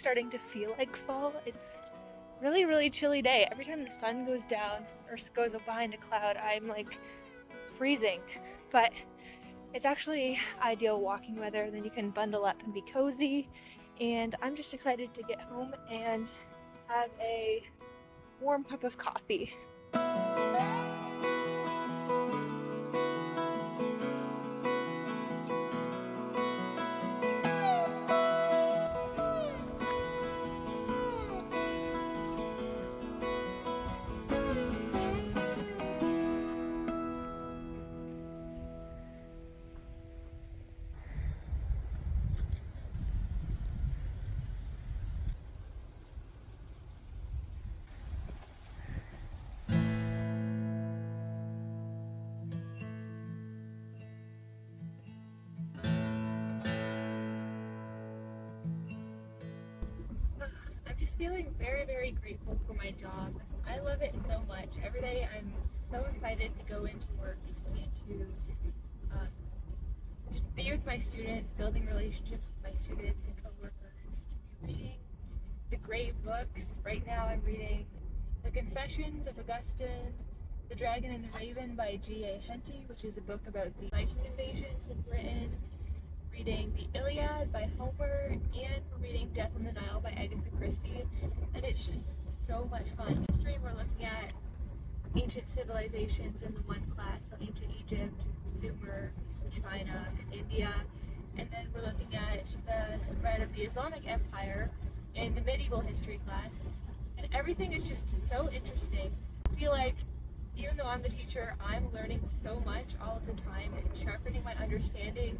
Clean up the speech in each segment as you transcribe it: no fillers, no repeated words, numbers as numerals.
starting to feel like fall. It's really, really chilly day. Every time the sun goes down or goes behind a cloud, I'm like freezing. But it's actually ideal walking weather. Then you can bundle up and be cozy. And I'm just excited to get home and have a warm cup of coffee. I'm just feeling very, very grateful for my job. I love it so much. Every day I'm so excited to go into work and to um, just be with my students, building relationships with my students and coworkers, to be reading the great books. Right now I'm reading The Confessions of Augustine, The Dragon and the Raven by G.A. Henty, which is a book about the Viking invasions in Britain, reading the Iliad by Homer, and we're reading Death on the Nile by Agatha Christie, and it's just so much fun. History, we're looking at ancient civilizations in the one class, so ancient Egypt, Sumer, China, and India, and then we're looking at the spread of the Islamic Empire in the medieval history class, and everything is just so interesting. I feel like even though I'm the teacher, I'm learning so much all of the time and sharpening my understanding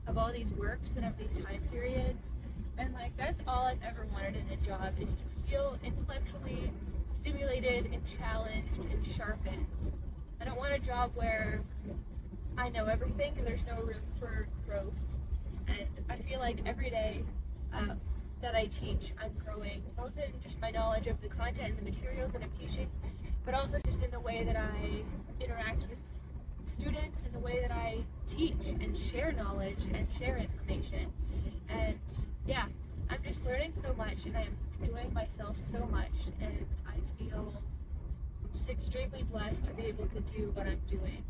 of all these works and of these time periods. And like that's all I've ever wanted in a job, is to feel intellectually stimulated and challenged and sharpened. I don't want a job where I know everything and there's no room for growth. And I feel like every day that I teach, I'm growing, both in just my knowledge of the content and the materials that I'm teaching, but also just in the way that I interact with students, in the way that I teach and share knowledge and share information. And yeah, I'm just learning so much and I'm enjoying myself so much, and I feel just extremely blessed to be able to do what I'm doing.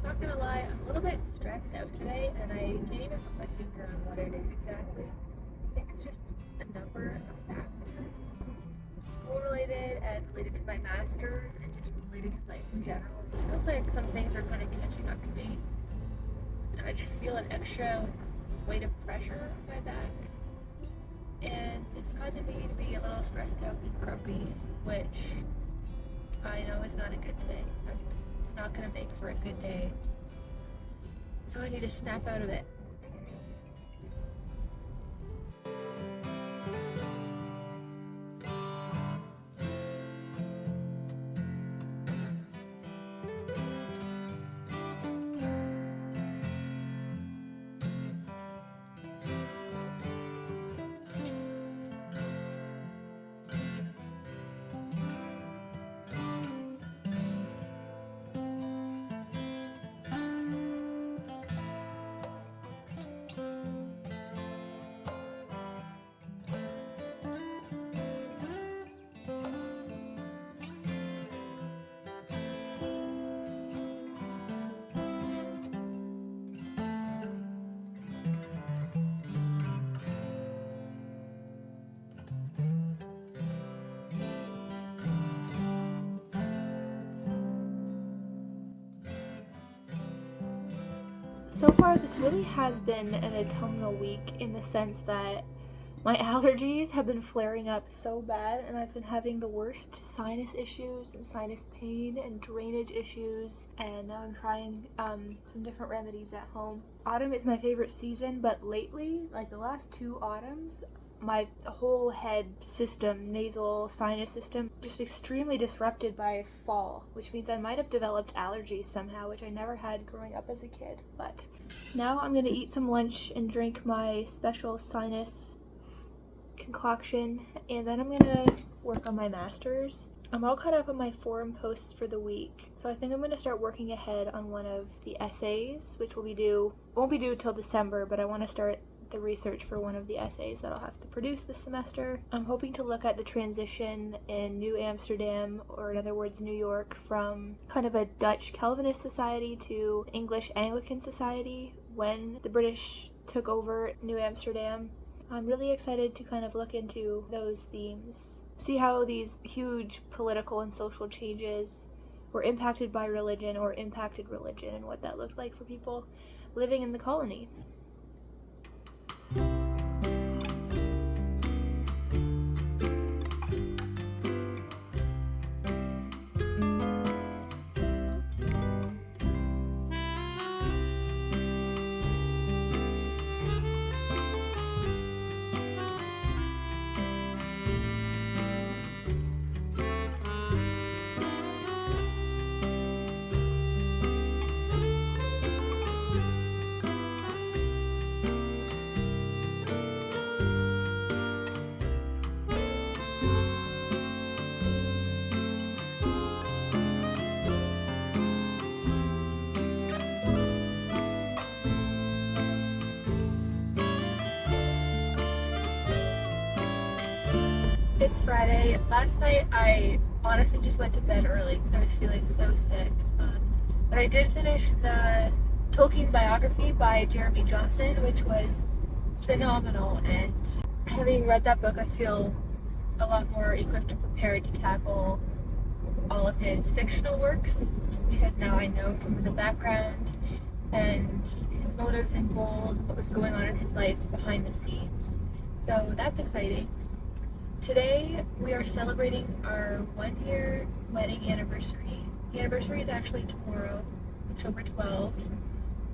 Not gonna lie, I'm a little bit stressed out today, and I can't even put my finger on what it is exactly. I think it's just a number of factors, school related and related to my master's, and just related to life in general. It just feels like some things are kind of catching up to me, and I just feel an extra weight of pressure on my back, and it's causing me to be a little stressed out and grumpy, which I know is not a good thing. It's not going to make for a good day. So I need to snap out of it. So far, this really has been an autumnal week in the sense that my allergies have been flaring up so bad, and I've been having the worst sinus issues and sinus pain and drainage issues, and now I'm trying some different remedies at home. Autumn is my favorite season, but lately, like the last 2 autumns, my whole head system, nasal sinus system, just extremely disrupted by fall, which means I might have developed allergies somehow, which I never had growing up as a kid. But now I'm gonna eat some lunch and drink my special sinus concoction, and then I'm gonna work on my master's. I'm all caught up on my forum posts for the week, so I think I'm gonna start working ahead on one of the essays, which won't be due till December, but I want to start the research for one of the essays that I'll have to produce this semester. I'm hoping to look at the transition in New Amsterdam, or in other words New York, from kind of a Dutch Calvinist society to English Anglican society when the British took over New Amsterdam. I'm really excited to kind of look into those themes, see how these huge political and social changes were impacted by religion or impacted religion, and what that looked like for people living in the colony. It's Friday. Last night I honestly just went to bed early because I was feeling so sick. But I did finish the Tolkien biography by Jeremy Johnson, which was phenomenal. And having read that book, I feel a lot more equipped and prepared to tackle all of his fictional works, just because now I know some of the background and his motives and goals and what was going on in his life behind the scenes. So that's exciting. Today we are celebrating our 1-year wedding anniversary. The anniversary is actually tomorrow, October 12th,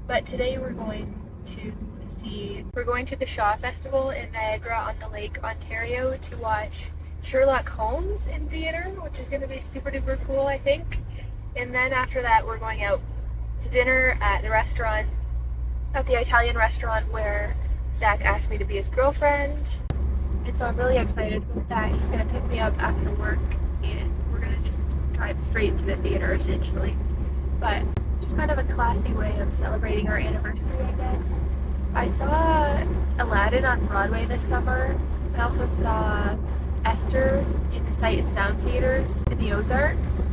but today we're going to the Shaw Festival in Niagara-on-the-Lake, Ontario, to watch Sherlock Holmes in theater, which is going to be super duper cool, I think. And then after that we're going out to dinner at the Italian restaurant where Zach asked me to be his girlfriend. And so I'm really excited about that. He's going to pick me up after work, and we're going to just drive straight to the theater, essentially. But just kind of a classy way of celebrating our anniversary, I guess. I saw Aladdin on Broadway this summer. I also saw Esther in the Sight and Sound theaters in the Ozarks.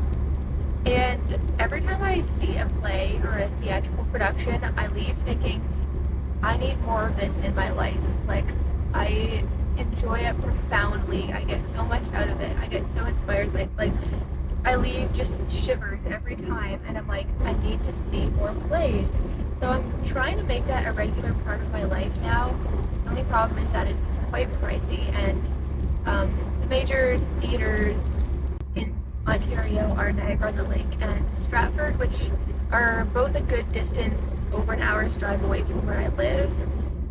And every time I see a play or a theatrical production, I leave thinking, I need more of this in my life. Like, I enjoy it profoundly. I get so much out of it. I get so inspired. Like I leave just with shivers every time, and I'm like, I need to see more plays. So I'm trying to make that a regular part of my life now. The only problem is that it's quite pricey, and the major theaters in Ontario are Niagara-on-the-Lake and Stratford, which are both a good distance, over an hour's drive away from where I live.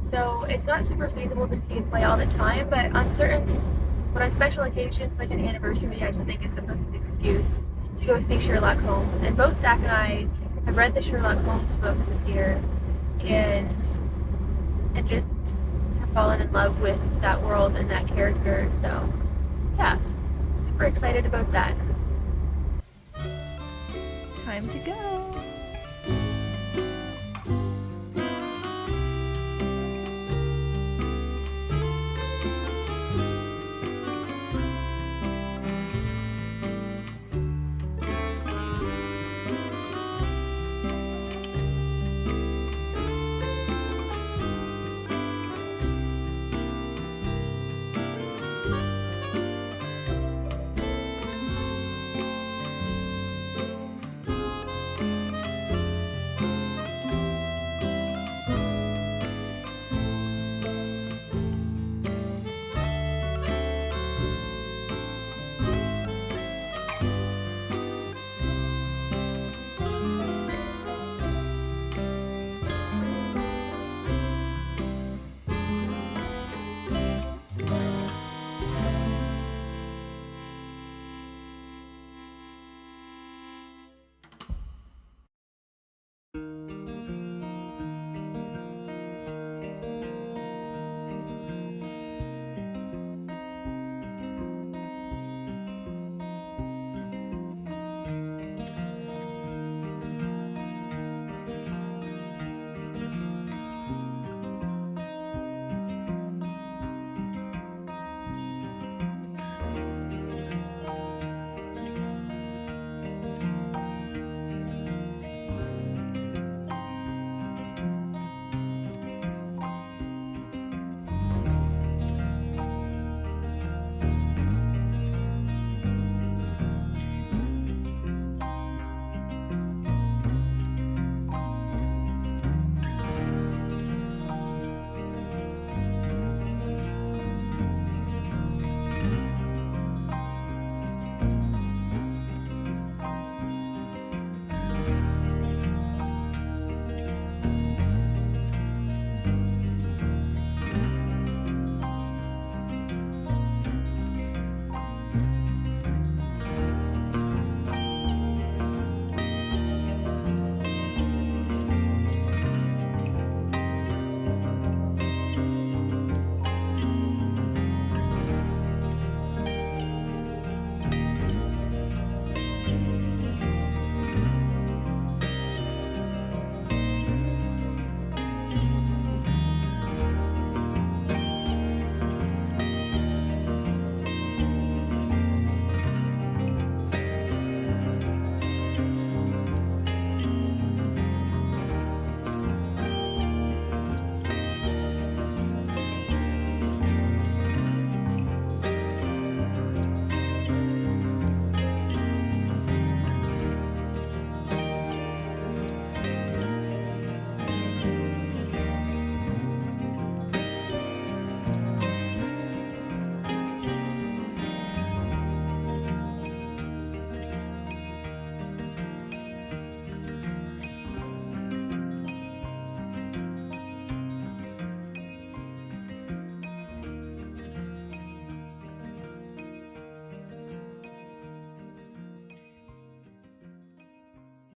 So it's not super feasible to see a play all the time, but on special occasions like an anniversary, I just think it's the perfect excuse to go see Sherlock Holmes. And both Zach and I have read the Sherlock Holmes books this year, and just have fallen in love with that world and that character. So yeah, super excited about that. Time to go.